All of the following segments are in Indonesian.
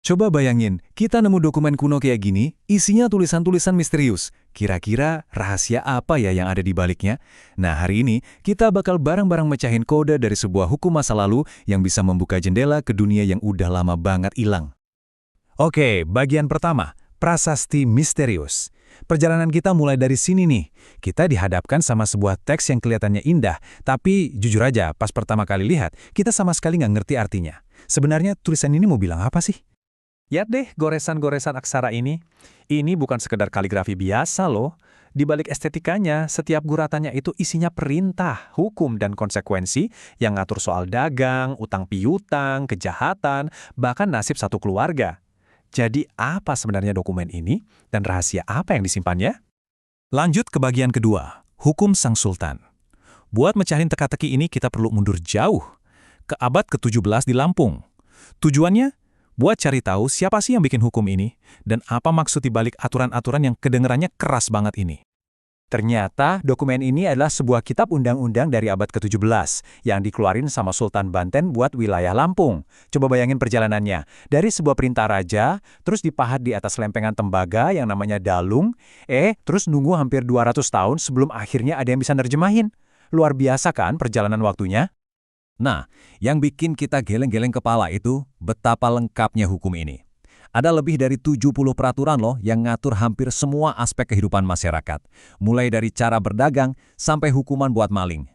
Coba bayangin, kita nemu dokumen kuno kayak gini, isinya tulisan-tulisan misterius. Kira-kira rahasia apa ya yang ada di baliknya? Nah, hari ini kita bakal bareng-bareng mecahin kode dari sebuah hukum masa lalu yang bisa membuka jendela ke dunia yang udah lama banget hilang. Oke, bagian pertama, prasasti misterius. Perjalanan kita mulai dari sini nih. Kita dihadapkan sama sebuah teks yang kelihatannya indah, tapi jujur aja, pas pertama kali lihat, kita sama sekali nggak ngerti artinya. Sebenarnya tulisan ini mau bilang apa sih? Lihat deh goresan-goresan aksara ini. Ini bukan sekedar kaligrafi biasa loh. Di balik estetikanya, setiap guratannya itu isinya perintah, hukum, dan konsekuensi yang ngatur soal dagang, utang piutang, kejahatan, bahkan nasib satu keluarga. Jadi apa sebenarnya dokumen ini dan rahasia apa yang disimpannya? Lanjut ke bagian kedua, hukum sang sultan. Buat mecahin teka-teki ini kita perlu mundur jauh, ke abad ke-17 di Lampung. Tujuannya? Buat cari tahu siapa sih yang bikin hukum ini, dan apa maksud dibalik aturan-aturan yang kedengerannya keras banget ini. Ternyata dokumen ini adalah sebuah kitab undang-undang dari abad ke-17 yang dikeluarin sama Sultan Banten buat wilayah Lampung. Coba bayangin perjalanannya. Dari sebuah perintah raja, terus dipahat di atas lempengan tembaga yang namanya dalung, terus nunggu hampir 200 tahun sebelum akhirnya ada yang bisa nerjemahin. Luar biasa kan perjalanan waktunya? Nah, yang bikin kita geleng-geleng kepala itu betapa lengkapnya hukum ini. Ada lebih dari 70 peraturan loh yang ngatur hampir semua aspek kehidupan masyarakat. Mulai dari cara berdagang sampai hukuman buat maling.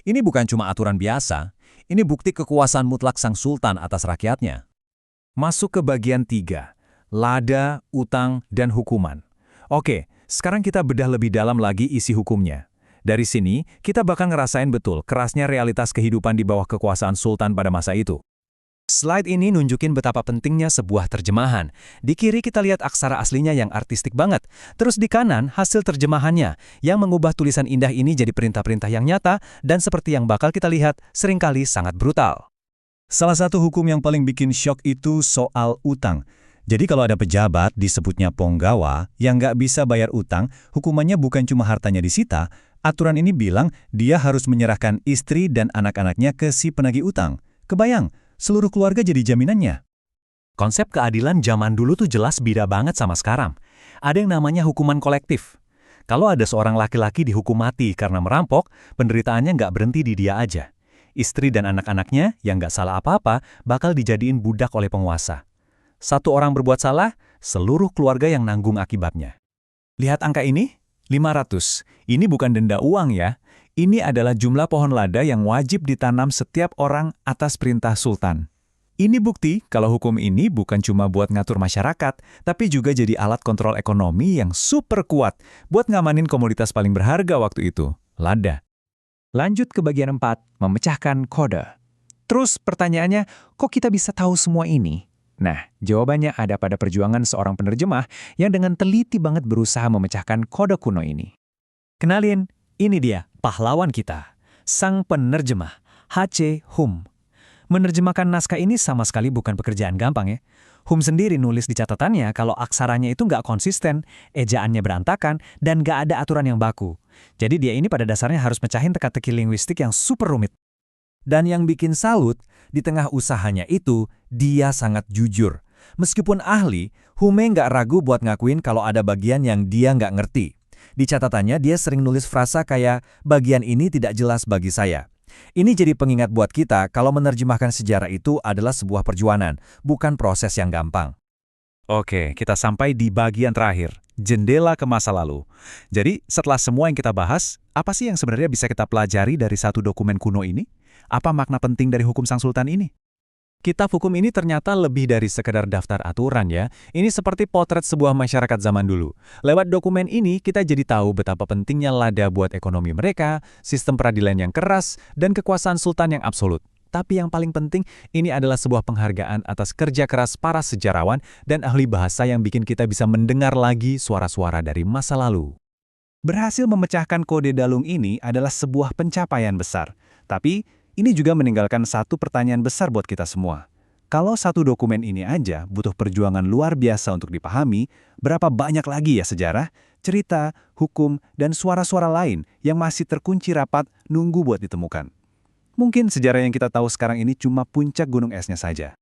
Ini bukan cuma aturan biasa, ini bukti kekuasaan mutlak sang sultan atas rakyatnya. Masuk ke bagian 3, lada, utang, dan hukuman. Oke, sekarang kita bedah lebih dalam lagi isi hukumnya. Dari sini, kita bakal ngerasain betul kerasnya realitas kehidupan di bawah kekuasaan sultan pada masa itu. Slide ini nunjukin betapa pentingnya sebuah terjemahan. Di kiri kita lihat aksara aslinya yang artistik banget. Terus di kanan hasil terjemahannya yang mengubah tulisan indah ini jadi perintah-perintah yang nyata dan seperti yang bakal kita lihat seringkali sangat brutal. Salah satu hukum yang paling bikin syok itu soal utang. Jadi kalau ada pejabat disebutnya ponggawa yang nggak bisa bayar utang, hukumannya bukan cuma hartanya disita. Aturan ini bilang dia harus menyerahkan istri dan anak-anaknya ke si penagih utang. Kebayang? Seluruh keluarga jadi jaminannya. Konsep keadilan zaman dulu tuh jelas beda banget sama sekarang. Ada yang namanya hukuman kolektif. Kalau ada seorang laki-laki dihukum mati karena merampok, penderitaannya nggak berhenti di dia aja. Istri dan anak-anaknya yang nggak salah apa-apa bakal dijadiin budak oleh penguasa. Satu orang berbuat salah, seluruh keluarga yang nanggung akibatnya. Lihat angka ini, 500. Ini bukan denda uang ya. Ini adalah jumlah pohon lada yang wajib ditanam setiap orang atas perintah sultan. Ini bukti kalau hukum ini bukan cuma buat ngatur masyarakat, tapi juga jadi alat kontrol ekonomi yang super kuat buat ngamanin komoditas paling berharga waktu itu, lada. Lanjut ke bagian 4, memecahkan kode. Terus pertanyaannya, kok kita bisa tahu semua ini? Nah, jawabannya ada pada perjuangan seorang penerjemah yang dengan teliti banget berusaha memecahkan kode kuno ini. Kenalin, ini dia pahlawan kita, sang penerjemah, H.C. Hum. Menerjemahkan naskah ini sama sekali bukan pekerjaan gampang ya. Hum sendiri nulis di catatannya kalau aksaranya itu nggak konsisten, ejaannya berantakan, dan nggak ada aturan yang baku. Jadi dia ini pada dasarnya harus mecahin teka-teki linguistik yang super rumit. Dan yang bikin salut, di tengah usahanya itu, dia sangat jujur. Meskipun ahli, Hume nggak ragu buat ngakuin kalau ada bagian yang dia nggak ngerti. Di catatannya dia sering nulis frasa kayak, bagian ini tidak jelas bagi saya. Ini jadi pengingat buat kita kalau menerjemahkan sejarah itu adalah sebuah perjuangan, bukan proses yang gampang. Oke, kita sampai di bagian terakhir, jendela ke masa lalu. Jadi, setelah semua yang kita bahas, apa sih yang sebenarnya bisa kita pelajari dari satu dokumen kuno ini? Apa makna penting dari hukum sang sultan ini? Kitab hukum ini ternyata lebih dari sekedar daftar aturan ya. Ini seperti potret sebuah masyarakat zaman dulu. Lewat dokumen ini, kita jadi tahu betapa pentingnya lada buat ekonomi mereka, sistem peradilan yang keras, dan kekuasaan sultan yang absolut. Tapi yang paling penting, ini adalah sebuah penghargaan atas kerja keras para sejarawan dan ahli bahasa yang bikin kita bisa mendengar lagi suara-suara dari masa lalu. Berhasil memecahkan kode dalung ini adalah sebuah pencapaian besar. Tapi, ini juga meninggalkan satu pertanyaan besar buat kita semua. Kalau satu dokumen ini aja butuh perjuangan luar biasa untuk dipahami, berapa banyak lagi ya sejarah, cerita, hukum, dan suara-suara lain yang masih terkunci rapat nunggu buat ditemukan. Mungkin sejarah yang kita tahu sekarang ini cuma puncak gunung esnya saja.